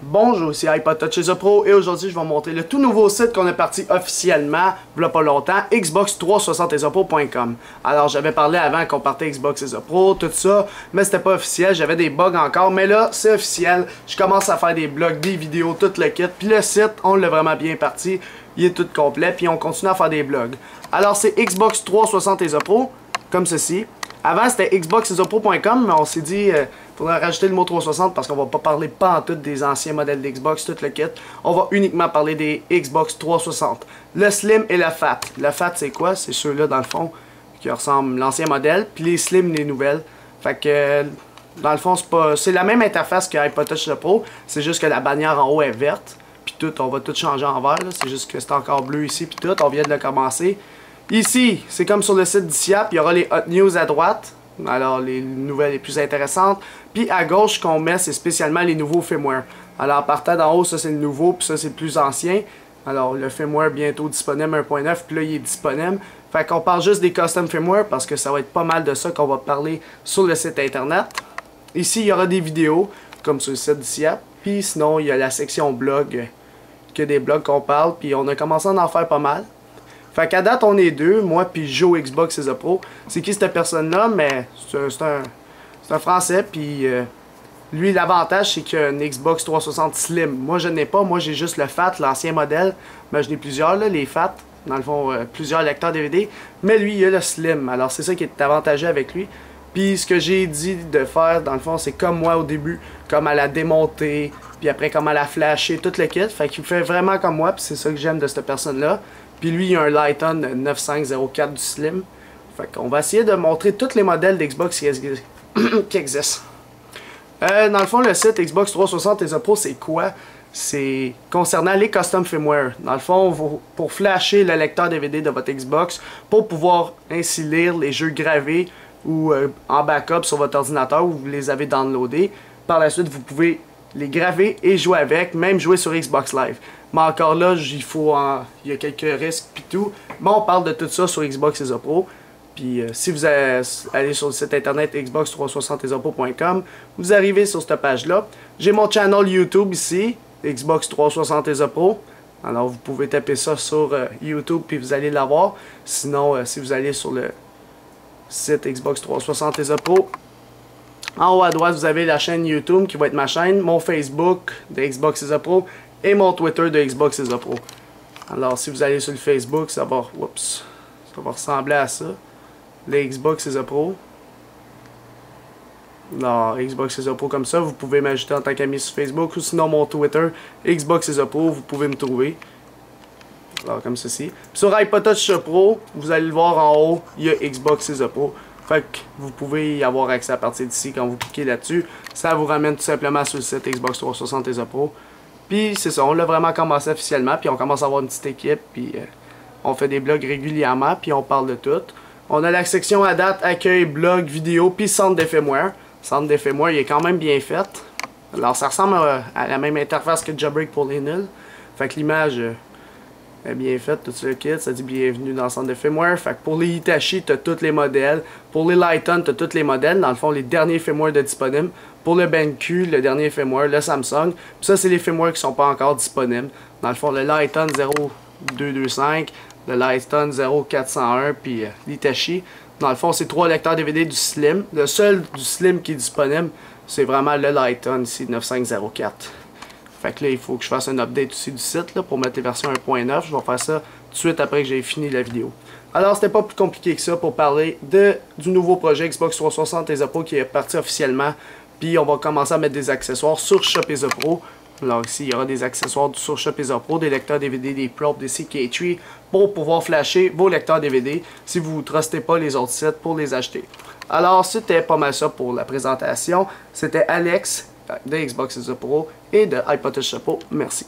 Bonjour, ici iPodTouch chez The Pro et aujourd'hui je vais vous montrer le tout nouveau site qu'on a parti officiellement, il n'y a pas longtemps, xbox360.com. Alors j'avais parlé avant qu'on partait Xbox et The Pro, tout ça, mais c'était pas officiel, j'avais des bugs encore, mais là c'est officiel, je commence à faire des blogs, des vidéos, tout le kit, puis le site, on l'a vraiment bien parti, il est tout complet, puis on continue à faire des blogs. Alors c'est Xbox360 et The Pro, comme ceci. Avant c'était xboxetthepro.com, mais on s'est dit faudrait rajouter le mot 360 parce qu'on va pas parler pantoute des anciens modèles d'Xbox, tout le kit. On va uniquement parler des Xbox 360. Le Slim et le Fat. Le Fat c'est quoi? C'est ceux-là dans le fond qui ressemblent à l'ancien modèle, puis les Slim les nouvelles. Fait que dans le fond c'est la même interface que iPodTouch Pro, c'est juste que la bannière en haut est verte. Puis tout, on va tout changer en vert, c'est juste que c'est encore bleu ici, puis tout, on vient de le commencer. Ici, c'est comme sur le site d'ICIAP, il y aura les Hot News à droite, alors les nouvelles les plus intéressantes. Puis à gauche, ce qu'on met, c'est spécialement les nouveaux firmware. Alors partant d'en haut, ça c'est le nouveau, puis ça c'est le plus ancien. Alors le firmware bientôt disponible 1.9, puis là il est disponible. Fait qu'on parle juste des custom firmware parce que ça va être pas mal de ça qu'on va parler sur le site internet. Ici, il y aura des vidéos, comme sur le site d'ICIAP. Puis sinon, il y a la section blog, que des blogs qu'on parle, puis on a commencé à en faire pas mal. Fait qu'à date, on est deux, moi puis Joe Xbox et The Pro. C'est qui cette personne-là? Mais c'est un Français, puis lui, l'avantage, c'est qu'il a une Xbox 360 Slim. Moi, je n'ai pas, moi j'ai juste le Fat, l'ancien modèle. Mais j'en ai plusieurs, là, les Fat. Dans le fond, plusieurs lecteurs DVD. Mais lui, il a le Slim. Alors, c'est ça qui est avantageux avec lui. Puis ce que j'ai dit de faire, dans le fond, c'est comme moi au début, comme à la démonter, puis après comme à la flasher, tout le kit. Fait qu'il fait vraiment comme moi, puis c'est ça que j'aime de cette personne-là. Puis lui, il a un Lighton 9504 du Slim. Fait qu'on va essayer de montrer tous les modèles d'Xbox qui existent. Dans le fond, le site Xbox 360 et The Pro, c'est quoi? C'est concernant les custom firmware. Dans le fond, pour flasher le lecteur DVD de votre Xbox, pour pouvoir ainsi lire les jeux gravés ou en backup sur votre ordinateur où vous les avez downloadés. Par la suite, vous pouvez les graver et jouer avec, même jouer sur Xbox Live. Mais encore là, il y a quelques risques pis tout. Mais on parle de tout ça sur Xbox et The Pro. Puis si vous allez sur le site internet xbox360etthepro.com, vous arrivez sur cette page-là. J'ai mon channel YouTube ici, Xbox 360 et The Pro. Alors vous pouvez taper ça sur YouTube puis vous allez l'avoir. Sinon, si vous allez sur le site Xbox 360 et The Pro, en haut à droite, vous avez la chaîne YouTube qui va être ma chaîne, mon Facebook de Xbox et The Pro et mon Twitter de Xbox et The Pro. Alors, si vous allez sur le Facebook, ça va ressembler à ça. Le Xbox et The Pro. Alors, Xbox et The Pro comme ça, vous pouvez m'ajouter en tant qu'ami sur Facebook ou sinon mon Twitter, Xbox et The Pro, vous pouvez me trouver. Alors, comme ceci. Puis sur iPodTouch Pro, vous allez le voir en haut, il y a Xbox et The Pro. Fait que vous pouvez y avoir accès à partir d'ici quand vous cliquez là-dessus. Ça vous ramène tout simplement sur le site Xbox 360 et The Pro. Puis c'est ça, on l'a vraiment commencé officiellement. Puis on commence à avoir une petite équipe. Puis on fait des blogs régulièrement. Puis on parle de tout. On a la section à date, accueil, blog, vidéo, puis centre d'éphémère. Centre d'éphémère, il est quand même bien fait. Alors ça ressemble à la même interface que Jailbreak pour les nuls. Fait que l'image est bien faite, tout ce kit, ça dit bienvenue dans le centre de firmware. Fait que pour les Hitachi, tu as tous les modèles. Pour les Lighton, tu as tous les modèles. Dans le fond, les derniers firmware de disponibles. Pour le BenQ, le dernier firmware, le Samsung. Puis ça, c'est les firmware qui sont pas encore disponibles. Dans le fond, le Lighton 0225, le Lighton 0401, puis l'Hitachi. Dans le fond, c'est 3 lecteurs DVD du Slim. Le seul du Slim qui est disponible, c'est vraiment le Lighton ici, 9504. Fait que là, il faut que je fasse un update aussi du site là, pour mettre les versions 1.9. Je vais faire ça tout de suite après que j'ai fini la vidéo. Alors, c'était pas plus compliqué que ça pour parler du nouveau projet Xbox 360 et The Pro qui est parti officiellement. Puis, on va commencer à mettre des accessoires sur Shop et The Pro. Alors ici, il y aura des accessoires sur Shop et The Pro, des lecteurs DVD, des props, des CK3 pour pouvoir flasher vos lecteurs DVD si vous ne trustez pas les autres sites pour les acheter. Alors, c'était pas mal ça pour la présentation. C'était Alex de Xbox et The Pro et de iPodTouch Pro. Merci.